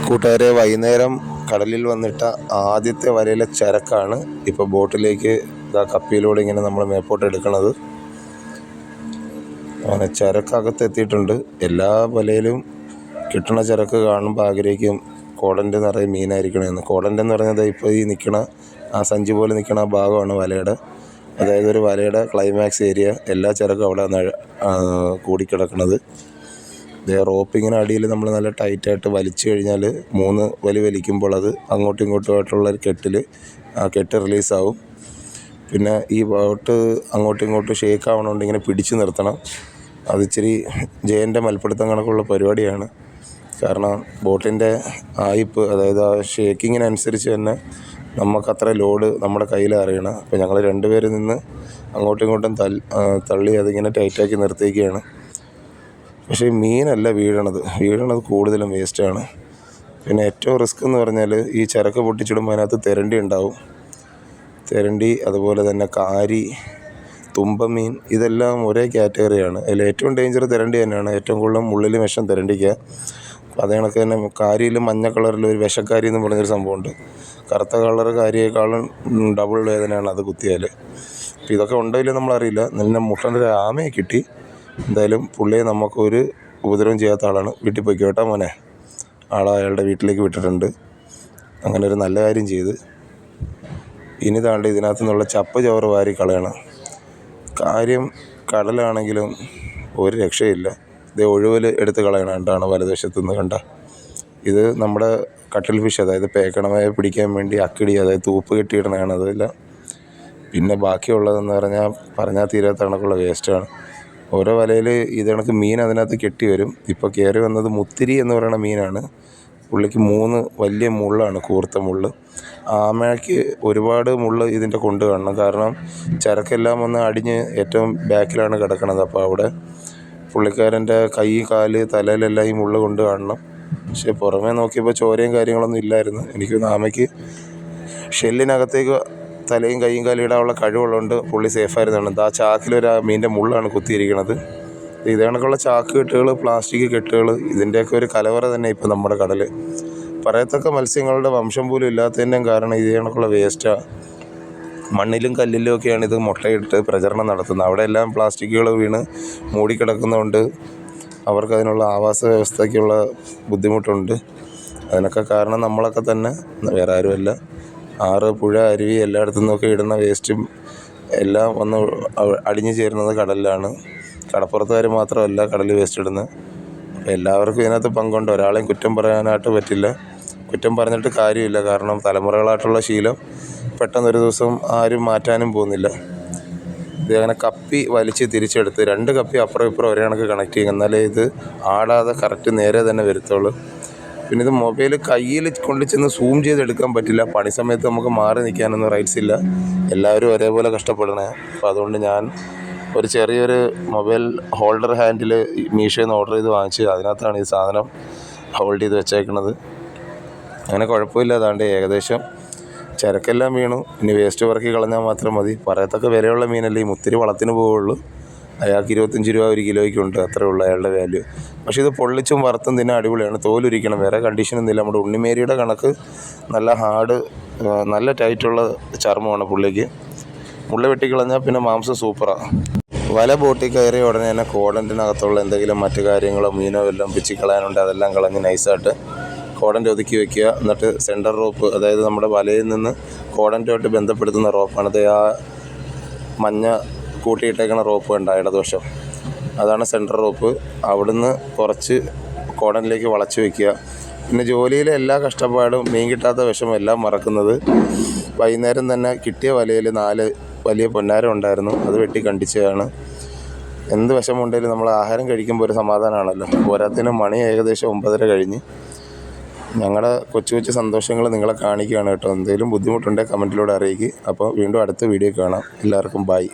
കൂട്ടുകാരെ, വൈകുന്നേരം കടലിൽ വന്നിട്ട ആദ്യത്തെ വലയിലെ ചരക്കാണ് ഇപ്പോൾ ബോട്ടിലേക്ക് കപ്പിയിലൂടെ ഇങ്ങനെ നമ്മൾ മേപ്പോട്ട് എടുക്കുന്നത്. അങ്ങനെ ചരക്കകത്ത് എത്തിയിട്ടുണ്ട്. എല്ലാ വലയിലും കിട്ടണ ചരക്ക് കാണുമ്പോൾ ആഗ്രഹിക്കും കോടൻ്റെ നിറയെ മീനായിരിക്കണമെന്ന്. കോടൻ്റെ എന്ന് പറയുന്നത് ഇപ്പോൾ ഈ നിൽക്കണ ആ സഞ്ചി പോലെ നിൽക്കണ ആ ഭാഗമാണ് വലയുടെ. അതായത് ഒരു വലയുടെ ക്ലൈമാക്സ് ഏരിയ. എല്ലാ ചരക്കും അവിടെ കൂടിക്കിടക്കുന്നത്. റോപ്പിങ്ങിന് അടിയിൽ നമ്മൾ നല്ല ടൈറ്റായിട്ട് വലിച്ചു കഴിഞ്ഞാൽ 3 വലിക്കുമ്പോൾ അത് അങ്ങോട്ടും ഇങ്ങോട്ടുമായിട്ടുള്ള ഒരു കെട്ട് റിലീസാവും. പിന്നെ ഈ ബോട്ട് അങ്ങോട്ടും ഇങ്ങോട്ടും ഷേക്ക് ആവണോണ്ട് ഇങ്ങനെ പിടിച്ചു നിർത്തണം. അത് ഇച്ചിരി ജയൻ്റെ മൽപ്പിടുത്തം കണക്കുള്ള പരിപാടിയാണ്. കാരണം ബോട്ടിൻ്റെ ആയിപ്പ്, അതായത് ആ ഷേക്കിങ്ങിനനുസരിച്ച് തന്നെ നമുക്കത്ര ലോഡ് നമ്മുടെ കയ്യിൽ അറിയണം. അപ്പോൾ ഞങ്ങൾ 2 പേര് നിന്ന് അങ്ങോട്ടും ഇങ്ങോട്ടും തള്ളി അതിങ്ങനെ ടൈറ്റാക്കി നിർത്തിയിരിക്കുകയാണ്. പക്ഷേ മീനല്ല വീഴണത് കൂടുതലും വേസ്റ്റാണ്. പിന്നെ ഏറ്റവും റിസ്ക് എന്ന് പറഞ്ഞാൽ ഈ ചരക്ക് പൊട്ടിച്ചിടുമ്പോൾ അതിനകത്ത് തെരണ്ടി ഉണ്ടാവും. തെരണ്ടി, അതുപോലെ തന്നെ കാരി, തുമ്പമീൻ, ഇതെല്ലാം ഒരേ കാറ്റഗറിയാണ്. അതിൽ ഏറ്റവും ഡേഞ്ചർ തെരണ്ടി തന്നെയാണ്. ഏറ്റവും കൂടുതൽ മുള്ളിൽ വിഷം തെരണ്ടിക്കുക. അതേ കണക്ക് തന്നെ കാരിയിൽ മഞ്ഞ കളറിൽ ഒരു വിഷക്കാരി എന്ന് പറഞ്ഞൊരു സംഭവമുണ്ട്. കറുത്ത കളർ കാരിയേക്കാളും ഡബിൾ വേദനയാണ് അത് കുത്തിയാൽ. അപ്പോൾ ഇതൊക്കെ ഉണ്ടെങ്കിലും നമ്മളറിയില്ല. നല്ല മുട്ടൻ്റെ ഒരു ആമയെ കിട്ടി. എന്തായാലും പുള്ളിയെ നമുക്കൊരു ഉപദ്രവം ചെയ്യാത്ത ആളാണ്. വീട്ടിൽ പോയിക്കോ കേട്ടോ മോനെ. അയാളുടെ വീട്ടിലേക്ക് വിട്ടിട്ടുണ്ട്. അങ്ങനെ ഒരു നല്ല കാര്യം ചെയ്ത്. ഇനി താണ്ട് ഇതിനകത്തു നിന്നുള്ള ചപ്പ് ചോറ് വാരി കളയണം. കാര്യം കടലാണെങ്കിലും ഒരു രക്ഷയില്ല. ഇത് ഒഴുവൽ എടുത്ത് കളയണതാണ് വലതുവശത്തു നിന്ന് കണ്ട. ഇത് നമ്മുടെ കട്ടിൽ ഫിഷ്, അതായത് പേക്കണമയെ പിടിക്കാൻ വേണ്ടി അക്കിടി, അതായത് തൂപ്പ് കെട്ടിയിടണതാണ് അതെല്ലാം. പിന്നെ ബാക്കിയുള്ളതെന്ന് പറഞ്ഞാൽ തീരാത്ത കണക്കുള്ള വേസ്റ്റാണ്. ഓരോ വലയിൽ ഇത് കണക്ക് മീൻ അതിനകത്ത് കെട്ടി വരും. ഇപ്പോൾ കയറി വന്നത് മുത്തിരി എന്ന് പറയുന്ന മീനാണ്. പുള്ളിക്ക് 3 വലിയ മുള്ളാണ്, കൂർത്ത മുള്ള്. ആമയ്ക്ക് ഒരുപാട് മുള്ള് ഇതിൻ്റെ കൊണ്ട് കാണണം. കാരണം ചരക്കെല്ലാം വന്ന് അടിഞ്ഞ് ഏറ്റവും ബാക്കിലാണ് കിടക്കണത്. അപ്പോൾ അവിടെ പുള്ളിക്കാരൻ്റെ കൈ, കാല്, തലയിലെല്ലാം ഈ മുള്ള് കൊണ്ട് കാണണം. പക്ഷേ പുറമേ നോക്കിയപ്പോൾ ചോരയും കാര്യങ്ങളൊന്നും ഇല്ലായിരുന്നു. എനിക്കൊന്ന് ആമയ്ക്ക് ഷെല്ലിനകത്തേക്ക് തലയും കൈയും കാലും ഇടാനുള്ള കഴിവുള്ളതുകൊണ്ട് പുള്ളി സേഫായിരുന്നാണ്. ആ ചാക്കിലൊരു മീൻ്റെ മുള്ളാണ് കുത്തിയിരിക്കുന്നത്. ഇത് കണക്കുള്ള ചാക്ക് കെട്ടുകൾ, പ്ലാസ്റ്റിക് കെട്ടുകൾ, ഇതിൻ്റെയൊക്കെ ഒരു കലവറ തന്നെ ഇപ്പോൾ നമ്മുടെ കടൽ. പറയത്തക്ക മത്സ്യങ്ങളുടെ വംശം പോലും ഇല്ലാത്തതിൻ്റെയും കാരണം ഇത് കണക്കുള്ള വേസ്റ്റാണ്. മണ്ണിലും കല്ലിലും ഒക്കെയാണ് ഇത് മുട്ടയിട്ട് പ്രചരണം നടത്തുന്നത്. അവിടെ എല്ലാം പ്ലാസ്റ്റിക്കുകൾ വീണ് മൂടിക്കിടക്കുന്നതുകൊണ്ട് അവർക്കതിനുള്ള ആവാസ വ്യവസ്ഥയ്ക്കുള്ള ബുദ്ധിമുട്ടുണ്ട്. അതിനൊക്കെ കാരണം നമ്മളൊക്കെ തന്നെ, വേറെ ആരുമല്ല. ആറ്, പുഴ, അരുവി എല്ലായിടത്തു നിന്നൊക്കെ ഇടുന്ന വേസ്റ്റും എല്ലാം വന്ന് അടിഞ്ഞു ചേരുന്നത് കടലിലാണ്. കടപ്പുറത്തുകാർ മാത്രമല്ല കടലിൽ വേസ്റ്റ് ഇടുന്നത്. അപ്പോൾ എല്ലാവർക്കും ഇതിനകത്ത് പങ്കുണ്ട്. ഒരാളെയും കുറ്റം പറയാനായിട്ട് പറ്റില്ല. കുറ്റം പറഞ്ഞിട്ട് കാര്യമില്ല. കാരണം തലമുറകളായിട്ടുള്ള ശീലം പെട്ടെന്നൊരു ദിവസം ആരും മാറ്റാനും പോകുന്നില്ല. ഇത് അങ്ങനെ കപ്പി വലിച്ച് തിരിച്ചെടുത്ത് 2 കപ്പി അപ്പുറം ഇപ്പുറം ഒരേ കണക്ക് കണക്ട് ചെയ്യും. എന്നാലേ ഇത് ആടാതെ കറക്റ്റ് നേരെ തന്നെ വരുത്തുള്ളൂ. പിന്നെ ഇത് മൊബൈൽ കയ്യിൽ കൊണ്ട് ചെന്ന് സൂം ചെയ്തെടുക്കാൻ പറ്റില്ല. പണി സമയത്ത് നമുക്ക് മാറി നിൽക്കാനൊന്നും റൈറ്റ്സ് ഇല്ല. എല്ലാവരും ഒരേപോലെ കഷ്ടപ്പെടണേ. അപ്പോൾ അതുകൊണ്ട് ഞാൻ ഒരു ചെറിയൊരു മൊബൈൽ ഹോൾഡർ ഹാൻഡിൽ മീഷോയിൽ നിന്ന് ഓർഡർ ചെയ്ത് വാങ്ങിച്ച് അതിനകത്താണ് ഈ സാധനം ഹോൾഡ് ചെയ്ത് വെച്ചേക്കുന്നത്. അങ്ങനെ കുഴപ്പമില്ല. അതാണ്ട് ഏകദേശം ചരക്കെല്ലാം വീണു. ഇനി വേസ്റ്റ് പറക്കി കളഞ്ഞാൽ മാത്രം മതി. പറയത്തക്ക വിലയുള്ള മീനല്ലേ. ഈ മുത്തിരി വളത്തിന് പോവുള്ളൂ. അയാൾക്ക് 25 രൂപ ഒരു കിലോയ്ക്കുണ്ട്. അത്രേ ഉള്ളൂ അയാളുടെ വാല്യൂ. പക്ഷേ ഇത് പൊള്ളിച്ചും വറുത്തും തിന്നാൻ അടിപൊളിയാണ്. തോലുരിക്കണം, വേറെ കണ്ടീഷനൊന്നുമില്ല. നമ്മുടെ ഉണ്ണിമേരിയുടെ കണക്ക് നല്ല ഹാർഡ്, നല്ല ടൈറ്റുള്ള ചർമ്മമാണ് പുള്ളിക്ക്. മുള്ള വെട്ടിക്കളഞ്ഞാൽ പിന്നെ മാംസം സൂപ്പറാണ്. വല ബോട്ടിൽ കയറിയ ഉടനെ തന്നെ കോടൻ്റിനകത്തുള്ള എന്തെങ്കിലും മറ്റു കാര്യങ്ങളോ മീനോ എല്ലാം പിച്ചിക്കളയാനുണ്ട്. അതെല്ലാം കളഞ്ഞ് നൈസായിട്ട് കോടൻ്റെ ഒതുക്കി വെക്കുക. എന്നിട്ട് സെൻറ്റർ റോപ്പ്, അതായത് നമ്മുടെ വലയിൽ നിന്ന് കോടൻ്റുമായിട്ട് ബന്ധപ്പെടുത്തുന്ന റോപ്പാണ്. ആ മഞ്ഞ കൂട്ടിയിട്ടേക്കണ റോപ്പ് കണ്ട ഇടതുവശം, അതാണ് സെൻറ്റർ റോപ്പ്. അവിടുന്ന് കുറച്ച് കോടനിലേക്ക് വളച്ച് വയ്ക്കുക. പിന്നെ ജോലിയിലെ എല്ലാ കഷ്ടപ്പാടും, മീൻ കിട്ടാത്ത വിഷമം എല്ലാം മറക്കുന്നത് വൈകുന്നേരം തന്നെ കിട്ടിയ വലയിൽ 4 വലിയ പൊന്നാരം ഉണ്ടായിരുന്നു. അത് വെട്ടി കണ്ടിച്ചതാണ്. എന്ത് വിഷമമുണ്ടെങ്കിലും നമ്മൾ ആഹാരം കഴിക്കുമ്പോൾ ഒരു സമാധാനമാണല്ലോ. പോരാത്തിന് മണി ഏകദേശം 9:30 കഴിഞ്ഞ്. ഞങ്ങളുടെ കൊച്ചു സന്തോഷങ്ങൾ നിങ്ങളെ കാണിക്കുകയാണ് കേട്ടോ. എന്തെങ്കിലും ബുദ്ധിമുട്ടുണ്ടെങ്കിൽ കമൻറ്റിലൂടെ അറിയിക്കുക. അപ്പോൾ വീണ്ടും അടുത്ത വീഡിയോ കാണാം. എല്ലാവർക്കും ബൈ.